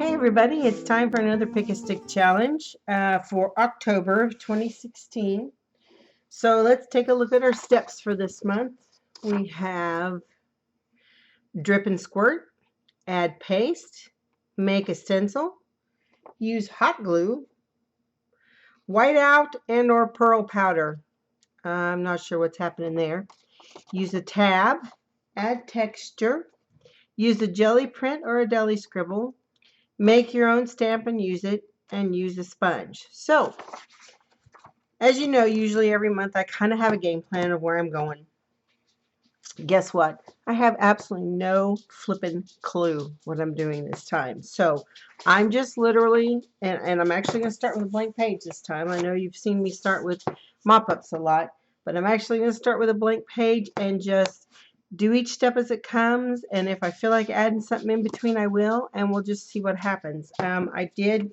Hey everybody, it's time for another Pick a Stick challenge for October of 2016. So let's take a look at our steps for this month. We have drip and squirt, add paste, make a stencil, use hot glue, white out and or pearl powder. I'm not sure what's happening there. Use a tab, add texture, use a jelly print or a deli scribble, make your own stamp and use it, and use a sponge. So, as you know, usually every month I kind of have a game plan of where I'm going. Guess what? I have absolutely no flippin' clue what I'm doing this time. So I'm just literally, and I'm actually going to start with a blank page this time. I know you've seen me start with mop-ups a lot, but I'm actually going to start with a blank page and just do each step as it comes. And if I feel like adding something in between, I will, and we'll just see what happens. I did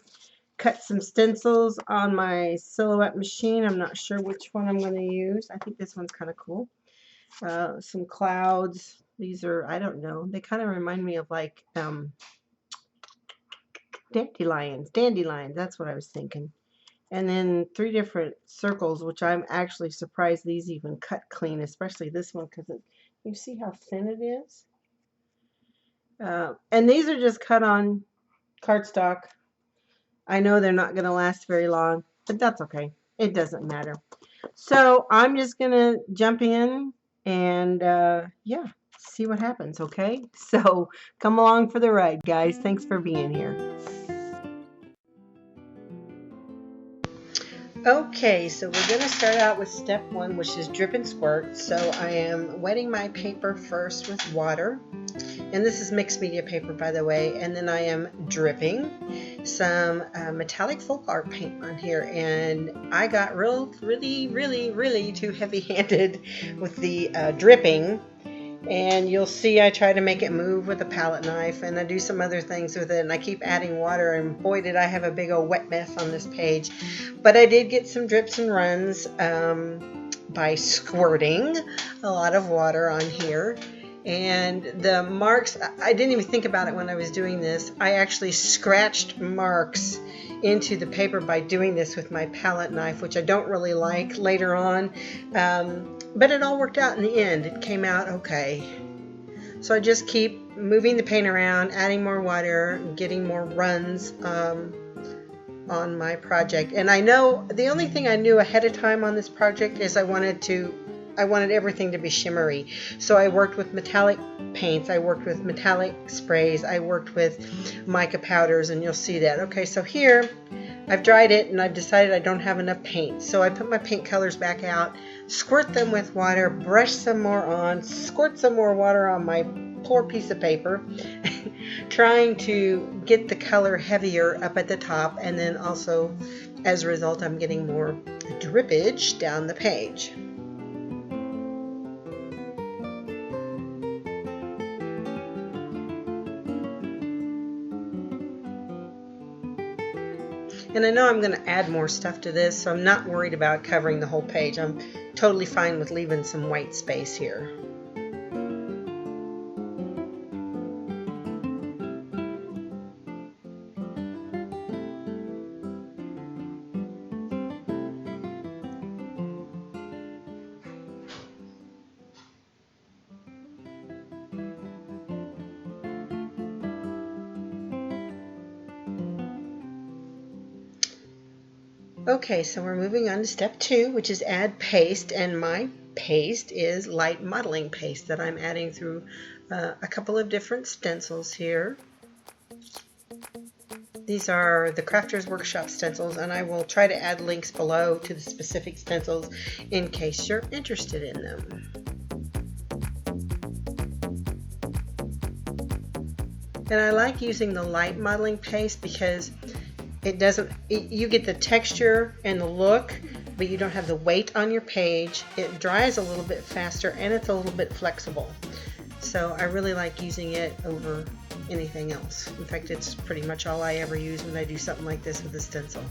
cut some stencils on my silhouette machine. I'm not sure which one I'm going to use. I think this one's kind of cool. Some clouds. These are, I don't know, they kind of remind me of like dandelions. That's what I was thinking. And then 3 different circles, which I'm actually surprised these even cut clean, especially this one, because you see how thin it is. And these are just cut on cardstock. I know they're not going to last very long, but that's okay. It doesn't matter. So I'm just going to jump in and, yeah, see what happens, okay? So come along for the ride, guys. Thanks for being here. Okay, so we're going to start out with step 1, which is drip and squirt. So I am wetting my paper first with water. And this is mixed media paper, by the way. And then I am dripping some metallic folk art paint on here. And I got really too heavy-handed with the dripping. And you'll see I try to make it move with a palette knife, and I do some other things with it, and I keep adding water, and boy did I have a big old wet mess on this page. But I did get some drips and runs by squirting a lot of water on here. And the marks, I didn't even think about it when I was doing this. I actually scratched marks into the paper by doing this with my palette knife, which I don't really like later on. But it all worked out in the end. It came out okay. So I just keep moving the paint around, adding more water, getting more runs on my project. And I know the only thing I knew ahead of time on this project is I wanted everything to be shimmery. So I worked with metallic paints, I worked with metallic sprays, I worked with mica powders, and you'll see that. Okay, so here I've dried it and I've decided I don't have enough paint. So I put my paint colors back out, squirt them with water, brush some more on, squirt some more water on my poor piece of paper, trying to get the color heavier up at the top, and then also as a result I'm getting more drippage down the page. And I know I'm going to add more stuff to this, so I'm not worried about covering the whole page. I'm totally fine with leaving some white space here. Okay, so we're moving on to step 2, which is add paste, and my paste is light modeling paste that I'm adding through a couple of different stencils here. These are the Crafters Workshop stencils, and I will try to add links below to the specific stencils in case you're interested in them. And I like using the light modeling paste because you get the texture and the look, but you don't have the weight on your page. It dries a little bit faster, and it's a little bit flexible. So I really like using it over anything else. In fact, it's pretty much all I ever use when I do something like this with a stencil.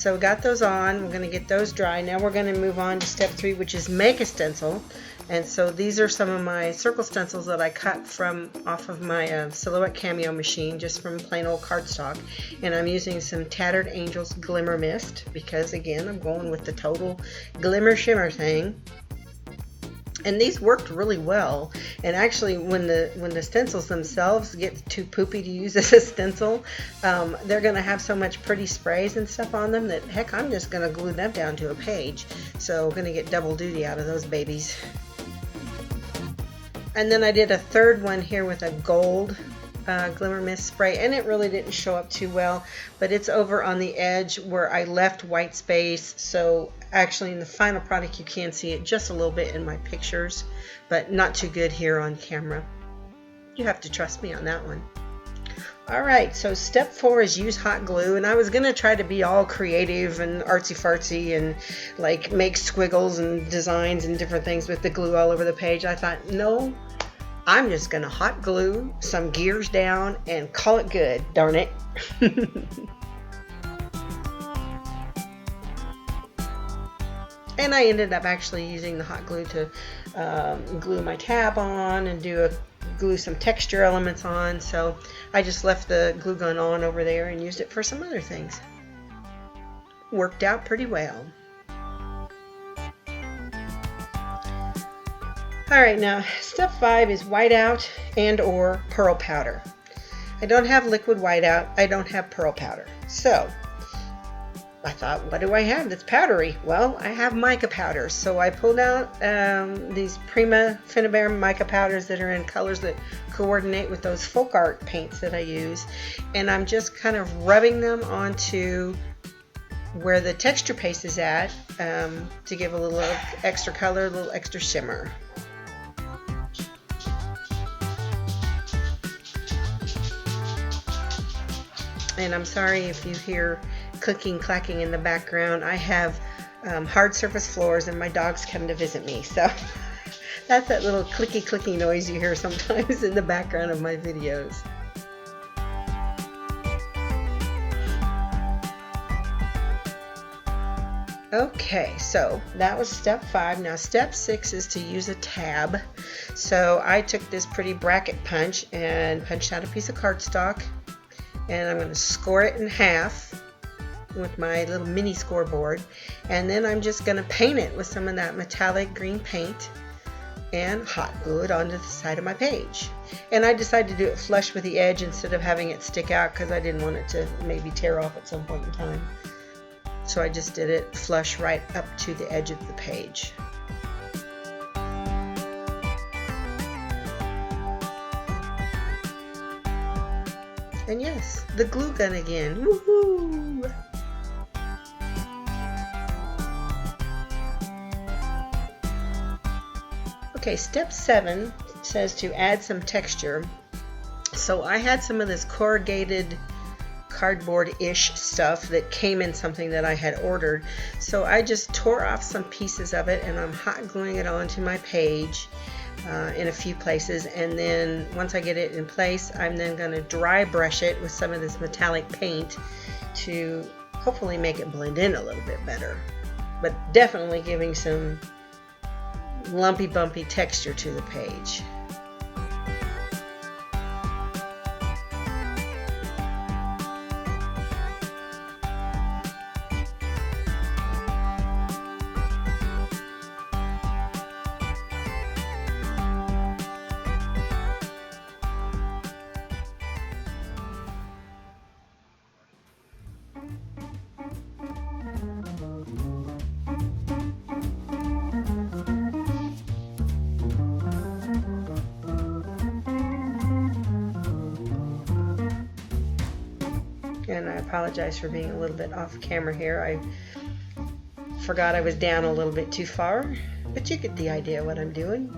So we got those on. We're going to get those dry. Now we're going to move on to step 3, which is make a stencil. And so these are some of my circle stencils that I cut from off of my Silhouette Cameo machine, just from plain old cardstock. And I'm using some Tattered Angels Glimmer Mist because, again, I'm going with the total glimmer shimmer thing. And these worked really well. And actually, when the stencils themselves get too poopy to use as a stencil, they're going to have so much pretty sprays and stuff on them that, heck, I'm just going to glue them down to a page. So I'm going to get double duty out of those babies. And then I did a third one here with a gold Glimmer Mist spray, and it really didn't show up too well, but it's over on the edge where I left white space. So actually in the final product you can see it just a little bit in my pictures, but not too good here on camera. You have to trust me on that one. Alright, so step 4 is use hot glue, and I was going to try to be all creative and artsy-fartsy and like make squiggles and designs and different things with the glue all over the page. I thought, no, I'm just going to hot glue some gears down and call it good, darn it. And I ended up actually using the hot glue to glue my tab on and glue some texture elements on. So I just left the glue gun on over there and used it for some other things. Worked out pretty well. Alright, now step 5 is whiteout and or pearl powder. I don't have liquid whiteout, I don't have pearl powder. So I thought, what do I have that's powdery? Well, I have mica powders. So I pulled out these Prima Finnabair mica powders that are in colors that coordinate with those folk art paints that I use. And I'm just kind of rubbing them onto where the texture paste is at to give a little extra color, a little extra shimmer. And I'm sorry if you hear clicking, clacking in the background. I have hard surface floors and my dogs come to visit me. So that's that little clicky noise you hear sometimes in the background of my videos. Okay, so that was step 5. Now step 6 is to use a tab. So I took this pretty bracket punch and punched out a piece of cardstock, and I'm going to score it in half with my little mini scoreboard, and then I'm just going to paint it with some of that metallic green paint and hot glue it onto the side of my page. And I decided to do it flush with the edge instead of having it stick out because I didn't want it to maybe tear off at some point in time. So I just did it flush right up to the edge of the page. And yes, the glue gun again. Woohoo! Okay, step 7 says to add some texture. So I had some of this corrugated cardboard-ish stuff that came in something that I had ordered. So I just tore off some pieces of it and I'm hot gluing it onto my page in a few places, and then once I get it in place, I'm then going to dry brush it with some of this metallic paint to hopefully make it blend in a little bit better, but definitely giving some lumpy bumpy texture to the page. And I apologize for being a little bit off camera here. I forgot I was down a little bit too far, but you get the idea of what I'm doing.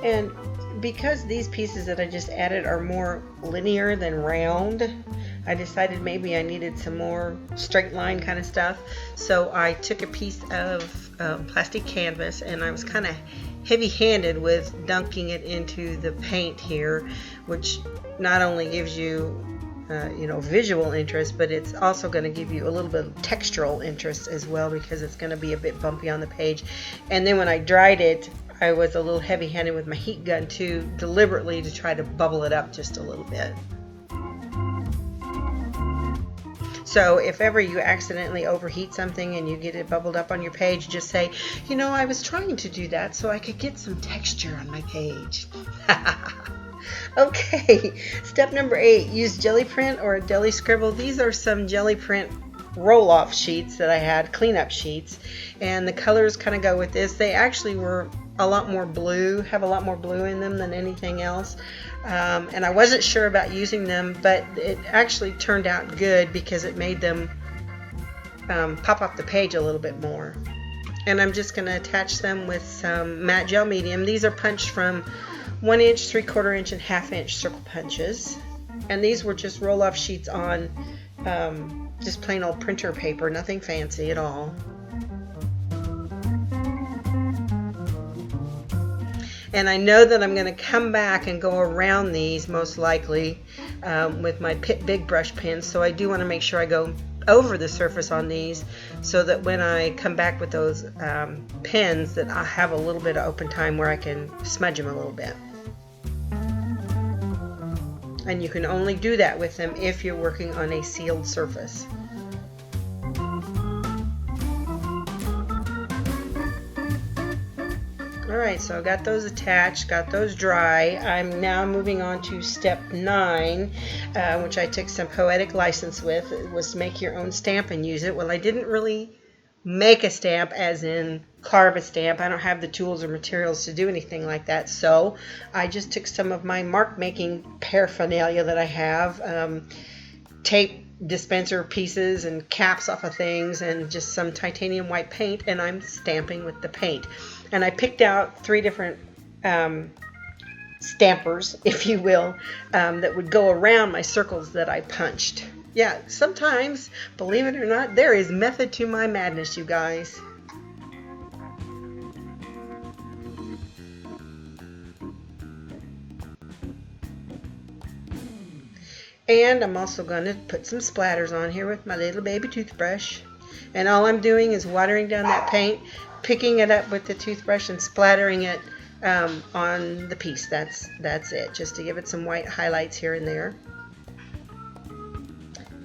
And because these pieces that I just added are more linear than round, I decided maybe I needed some more straight line kind of stuff. So I took a piece of plastic canvas, and I was kind of heavy-handed with dunking it into the paint here, which not only gives you visual interest, but it's also going to give you a little bit of textural interest as well, because it's going to be a bit bumpy on the page. And then when I dried it, I was a little heavy-handed with my heat gun too, deliberately to try to bubble it up just a little bit. So if ever you accidentally overheat something and you get it bubbled up on your page, just say, I was trying to do that so I could get some texture on my page. Okay, step number 8, use jelly print or a deli scribble. These are some jelly print roll-off sheets that I had, cleanup sheets, and the colors kind of go with this. They actually were a lot more blue, have a lot more blue in them than anything else, and I wasn't sure about using them, but it actually turned out good because it made them pop off the page a little bit more. And I'm just going to attach them with some matte gel medium. These are punched from 1 inch, 3/4 inch, and 1/2 inch circle punches, and these were just roll-off sheets on just plain old printer paper, nothing fancy at all. And I know that I'm going to come back and go around these most likely with my big brush pens, so I do want to make sure I go over the surface on these so that when I come back with those pens that I have a little bit of open time where I can smudge them a little bit. And you can only do that with them if you're working on a sealed surface. Alright, so I got those attached, got those dry. I'm now moving on to step 9, which I took some poetic license with. It was to make your own stamp and use it. Well, I didn't really make a stamp as in carve a stamp. I don't have the tools or materials to do anything like that, so I just took some of my mark making paraphernalia that I have, tape dispenser pieces and caps off of things, and just some titanium white paint, and I'm stamping with the paint. And I picked out 3 different stampers, if you will, that would go around my circles that I punched. Yeah, sometimes, believe it or not, there is method to my madness, you guys. And I'm also going to put some splatters on here with my little baby toothbrush. And all I'm doing is watering down that paint, picking it up with the toothbrush and splattering it on the piece. That's it, just to give it some white highlights here and there.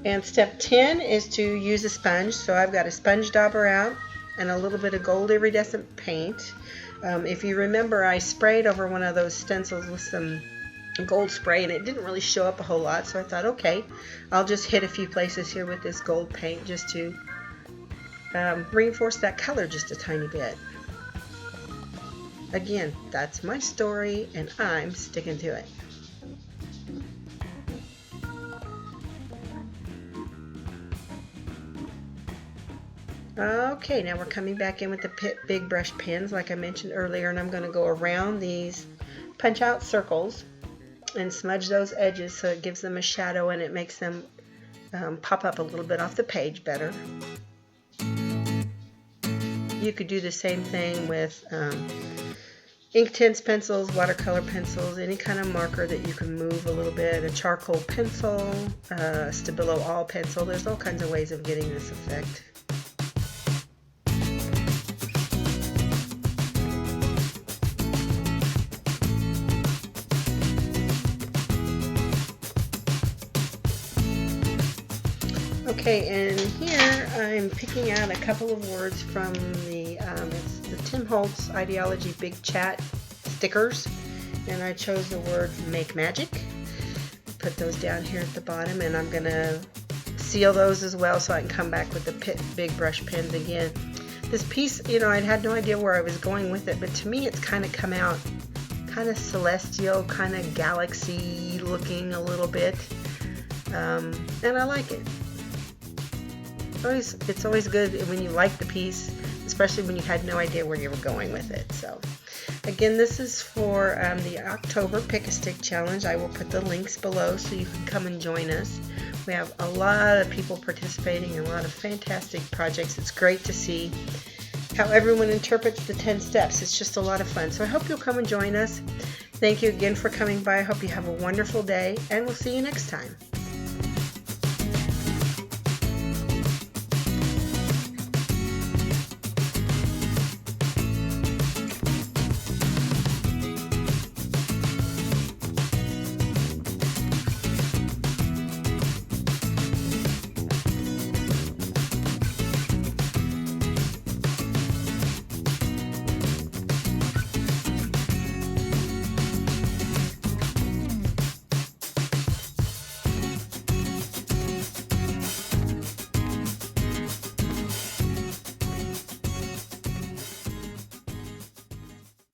And step 10 is to use a sponge. So I've got a sponge dauber out and a little bit of gold iridescent paint. If you remember, I sprayed over one of those stencils with some gold spray, and it didn't really show up a whole lot, so I thought, okay, I'll just hit a few places here with this gold paint just to reinforce that color just a tiny bit. Again, that's my story, and I'm sticking to it. Okay, now we're coming back in with the big brush pens like I mentioned earlier, and I'm going to go around these punch out circles and smudge those edges so it gives them a shadow and it makes them pop up a little bit off the page better. You could do the same thing with Inktense pencils, watercolor pencils, any kind of marker that you can move a little bit, a charcoal pencil, a Stabilo all pencil. There's all kinds of ways of getting this effect. Okay, and here I'm picking out a couple of words from the Tim Holtz Ideology Big Chat stickers, and I chose the word Make Magic. Put those down here at the bottom, and I'm going to seal those as well so I can come back with the big brush pens again. This piece, I had no idea where I was going with it, but to me it's kind of come out kind of celestial, kind of galaxy looking a little bit, and I like it. It's always good when you like the piece, especially when you had no idea where you were going with it. So, Again, this is for the October Pick-a-Stick Challenge. I will put the links below so you can come and join us. We have a lot of people participating and a lot of fantastic projects. It's great to see how everyone interprets the 10 steps. It's just a lot of fun. So I hope you'll come and join us. Thank you again for coming by. I hope you have a wonderful day, and we'll see you next time.